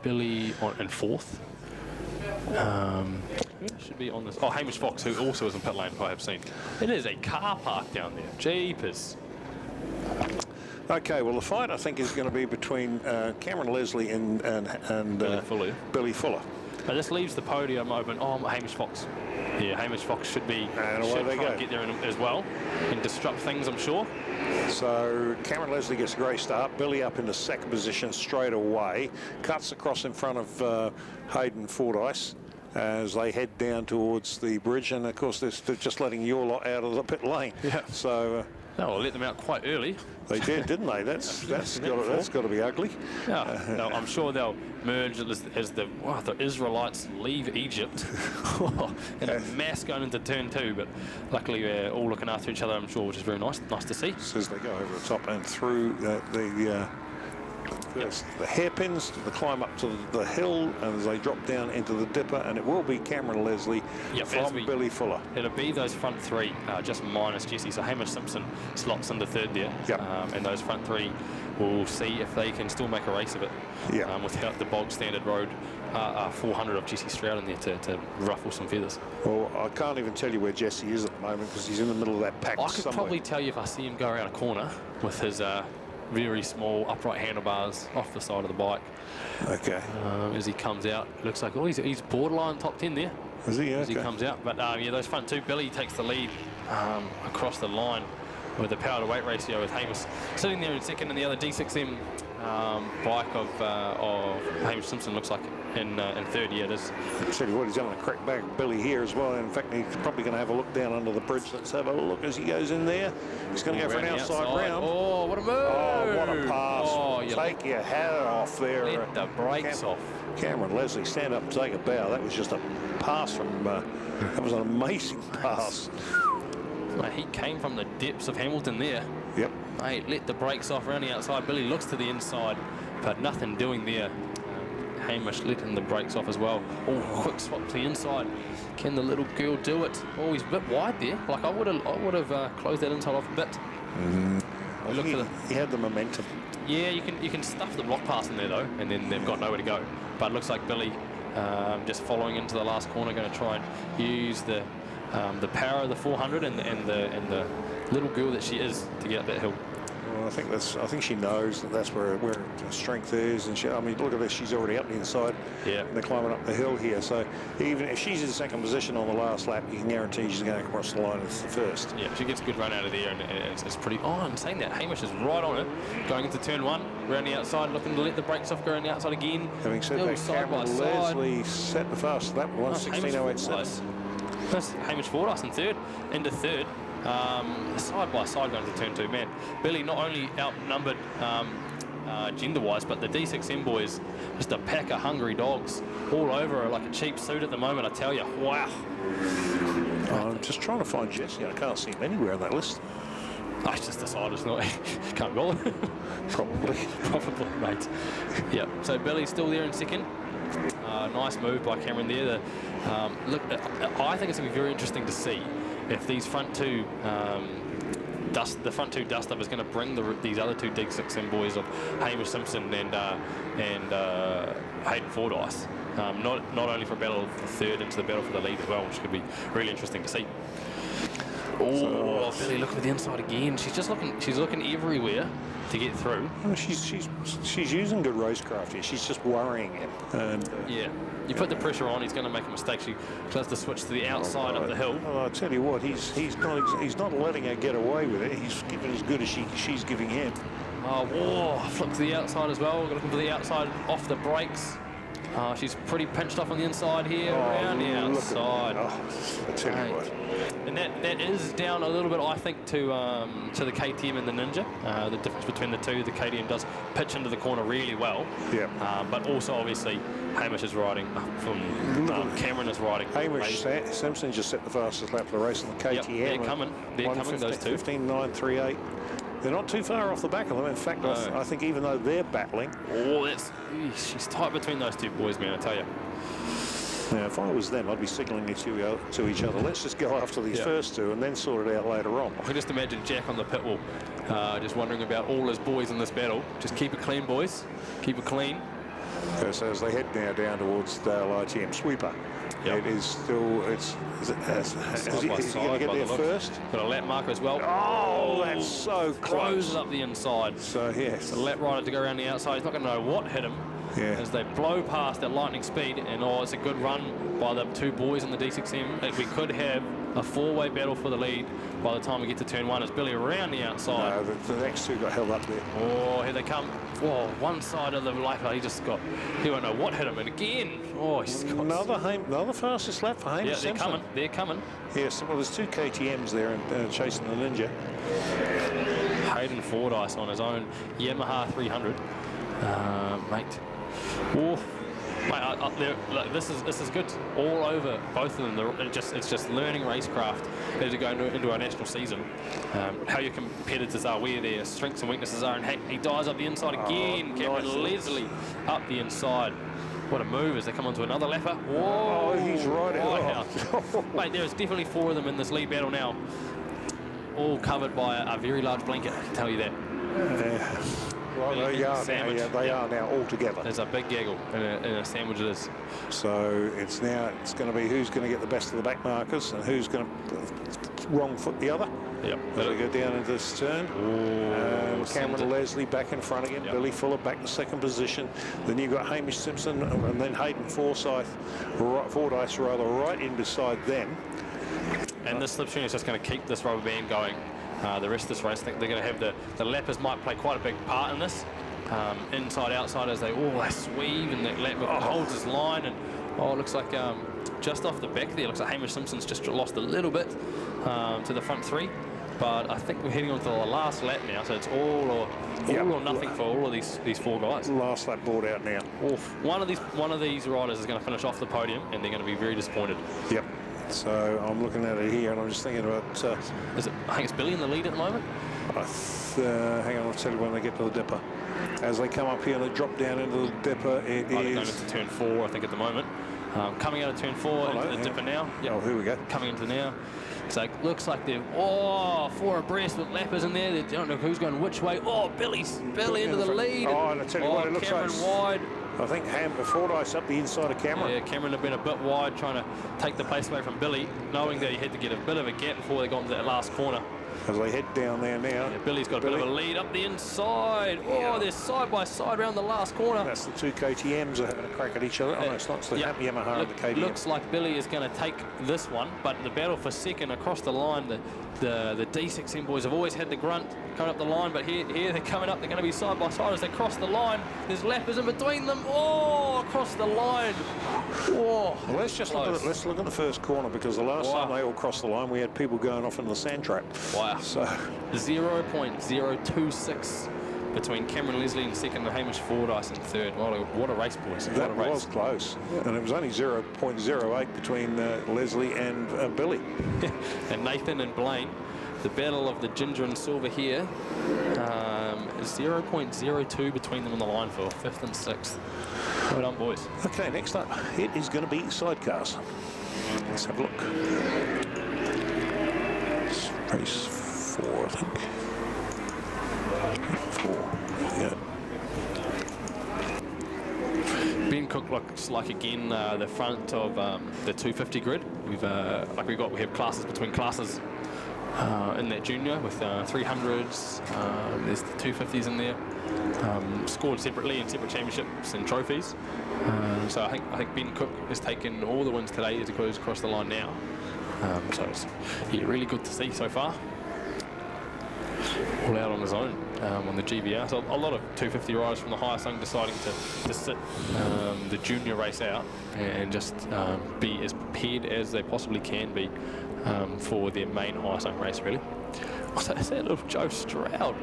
Billy in fourth. Should be on this. Oh, Hamish Fox, who also is in pit lane, I have seen. It is a car park down there. Jeepers. Okay, well, the fight, I think, is going to be between Cameron Leslie and Billy Fuller. Now, this leaves the podium open. Oh, Hamish Fox. Yeah, Hamish Fox should be and away they go. Get there as well and disrupt things, I'm sure. So Cameron Leslie gets a great start. Billy up into second position straight away. Cuts across in front of Hayden Fordyce as they head down towards the bridge. And, of course, they're just letting your lot out of the pit lane. Yeah. So... no, let them out quite early. They did, didn't they? That's got to be ugly. Yeah, no, I'm sure they'll merge as the Israelites leave Egypt in a mass going into turn 2. But luckily, we're all looking after each other, I'm sure, which is very nice to see. So as they go over the top and through the hairpins, the climb up to the hill, and as they drop down into the dipper, and it will be Cameron Leslie from Billy Fuller. It'll be those front three, just minus Jesse. So Hamish Simpson slots into third there, and those front three, we'll see if they can still make a race of it without the bog standard road 400 of Jesse Stroud in there to ruffle some feathers. Well, I can't even tell you where Jesse is at the moment because he's in the middle of that pack. I could probably tell you if I see him go around a corner with his very small upright handlebars off the side of the bike. Okay. As he comes out, looks like he's borderline top 10 there. Is he? Okay. As he comes out, but yeah, those front two. Billy takes the lead across the line with the power to weight ratio with Hamish sitting there in second, and the other D6M bike of Hamish Simpson looks like in third. Yeah, it is. I'll tell you what, he's having a crack back Billy here as well. In fact, he's probably going to have a look down under the bridge. Let's have a look as he goes in there. He's going to go for an outside round. Oh, what a move! Oh, what a pass! Oh, take your hat off there. Let the brakes off. Cameron Leslie, stand up and take a bow. That was just a pass from. That was an amazing pass. Mate, he came from the depths of Hamilton there. Yep. Mate, let the brakes off around the outside. Billy looks to the inside, but nothing doing there. Hamish letting the brakes off as well. Oh, quick swap to the inside. Can the little girl do it? Oh, he's a bit wide there. Like I would have closed that inside off a bit. He had the momentum. Yeah, you can stuff the block pass in there though, and then they've got nowhere to go. But it looks like Billy just following into the last corner, going to try and use the power of the 400 and the little girl that she is to get up that hill. Well, I think she knows that's where her strength is, and I mean, look at this. She's already up the inside. Yeah. And they're climbing up the hill here. So even if she's in second position on the last lap, you can guarantee she's going across the line as the first. Yeah, she gets a good run out of there, and it's pretty. Oh, I'm saying that Hamish is right on it, going into turn 1, around the outside, looking to let the brakes off, go around the outside again. Having said that, Cameron Leslie set the fastest lap, 1:16.087. That's Hamish Fordyce in third, into third. Side by side going to turn 2, man. Billy not only outnumbered gender-wise, but the D6M boys, just a pack of hungry dogs all over her like a cheap suit at the moment, I tell you. Wow. I'm just trying to find Jesse. I can't see him anywhere on that list. I just decided it's not. Can't roll it. Probably, mate. Yeah. So Billy's still there in second. Nice move by Cameron there. Look, I think it's going to be very interesting to see if these front two the front two dust up is going to bring these other two D6M boys of Hamish Simpson and Hayden Fordyce. Not only for a battle for third, into the battle for the lead as well, which could be really interesting to see. Oh, Billy looking at the inside again. She's looking everywhere to get through. Well, she's using good racecraft here. She's just worrying him. And, yeah, you put the pressure on, he's going to make a mistake. She has to switch to the outside of the hill. Well, I tell you what, he's not letting her get away with it. He's giving as good as she's giving him. Oh, flip to the outside as well. Looking for the outside off the brakes. She's pretty pinched off on the inside here, around the outside. I tell you what. And that is down a little bit, I think, to the KTM and the Ninja. The difference between the two, the KTM does pitch into the corner really well. Yeah. But also, obviously, Hamish is riding Cameron is riding. Hamish Simpson just set the fastest lap of the race on the KTM. Yep, they're coming, those two. 15.938. They're not too far off the back of them. In fact, no. I think even though they're battling... Oh, she's tight between those two boys, man, I tell you. Now, if I was them, I'd be signalling to each other, let's just go after these first two and then sort it out later on. I can just imagine Jack on the pit wall, just wondering about all his boys in this battle. Just keep it clean, boys. Keep it clean. Because as they head now down towards Dale ITM Sweeper, Yep. it is still, is he going to get there first? Got a lap marker as well. Oh, that's so close. Closes up the inside. So, yes. The lap rider to go around the outside. He's not going to know what hit him. Yeah. As they blow past at lightning speed, and it's a good run by the two boys in the D6M. We could have a four-way battle for the lead by the time we get to turn 1. As Billy around the outside. No, the next two got held up there. Oh, here they come. Oh, one side of the lapper, he won't know what hit him. And again, he's got Another fastest lap for Hamish Simpson. They're coming. Yes, well, there's 2 KTMs there and chasing the Ninja. Hayden Fordyce on his own Yamaha 300, mate. Oh, mate, look, this is good all over both of them. It's just learning racecraft as you go into our national season. How your competitors are, where their strengths and weaknesses are, and he dives up the inside again. Cameron Leslie up the inside. What a move as they come onto another lapper. Whoa, he's right out. Mate, there is definitely 4 of them in this lead battle now. All covered by a very large blanket, I can tell you that. Well, they are now all together. There's a big gaggle in a sandwich it is. So it's going to be who's going to get the best of the back markers and who's going to wrong foot the other. Yep. As we go down into this turn. Cameron Leslie back in front again. Yep. Billy Fuller back in second position. Then you've got Hamish Simpson and then Hayden Fordyce right in beside them. And this slipstream is just going to keep this rubber band going. The rest of this race, I think they're going to have the lappers might play quite a big part in this. Inside, outside, as they sweep, and that lapper holds his line, and it looks like just off the back there, looks like Hamish Simpson's just lost a little bit to the front 3. But I think we're heading on to the last lap now, so it's all or nothing for all of these 4 guys. Last lap board out now. One of these riders is going to finish off the podium, and they're going to be very disappointed. Yep. So I'm looking at it here, and I'm just thinking about. I think it's Billy in the lead at the moment. Hang on, I'll tell you when they get to the dipper. As they come up here and they drop down into the dipper, it they're is. Going into turn 4, I think, at the moment. Coming out of turn 4 into the dipper now. Yep. Oh, here we go. Coming into now. So it looks like they're 4 abreast with lappers in there. They don't know who's going which way. Billy into the lead. And I tell you what, it looks Cameron like wide. I think Fordyce up the inside of Cameron. Yeah, Cameron had been a bit wide, trying to take the place away from Billy, knowing that he had to get a bit of a gap before they got into that last corner. As they head down there now. Yeah, Billy's got a bit of a lead up the inside. They're side by side around the last corner. That's the 2 KTMs are having a crack at each other. No, it's not. It's the Yamaha and the KTM. Looks like Billy is going to take this one, but the battle for second across the line, the D6M boys have always had the grunt coming up the line, but here they're coming up. They're going to be side by side as they cross the line. There's lappers in between them. Across the line. Well, let's look at the first corner, because the last time they all crossed the line, we had people going off into the sand trap. Wow. So 0.026 between Cameron Leslie in second and Hamish Fordyce in third. What a race, boys. That was close. And it was only 0.08 between Leslie and Billy. And Nathan and Blaine. The battle of the ginger and silver here is 0.02 between them on the line for 5th and 6th. Well done, boys. Okay, next up, it is going to be sidecars. Let's have a look. It's race 4, I think. 4, yeah. Ben Cook looks like again the front of the 250 grid. We have classes between classes in that junior with 300s. There's the 250s in there, scored separately in separate championships and trophies. So I think Ben Cook has taken all the wins today as he goes across the line now. So it's really good to see so far. All out on his own on the GBR. So a lot of 250 riders from the highest rung deciding to sit the junior race out and just be as prepared as they possibly can be for their main highest rung race, really. What's that little Joe Stroud?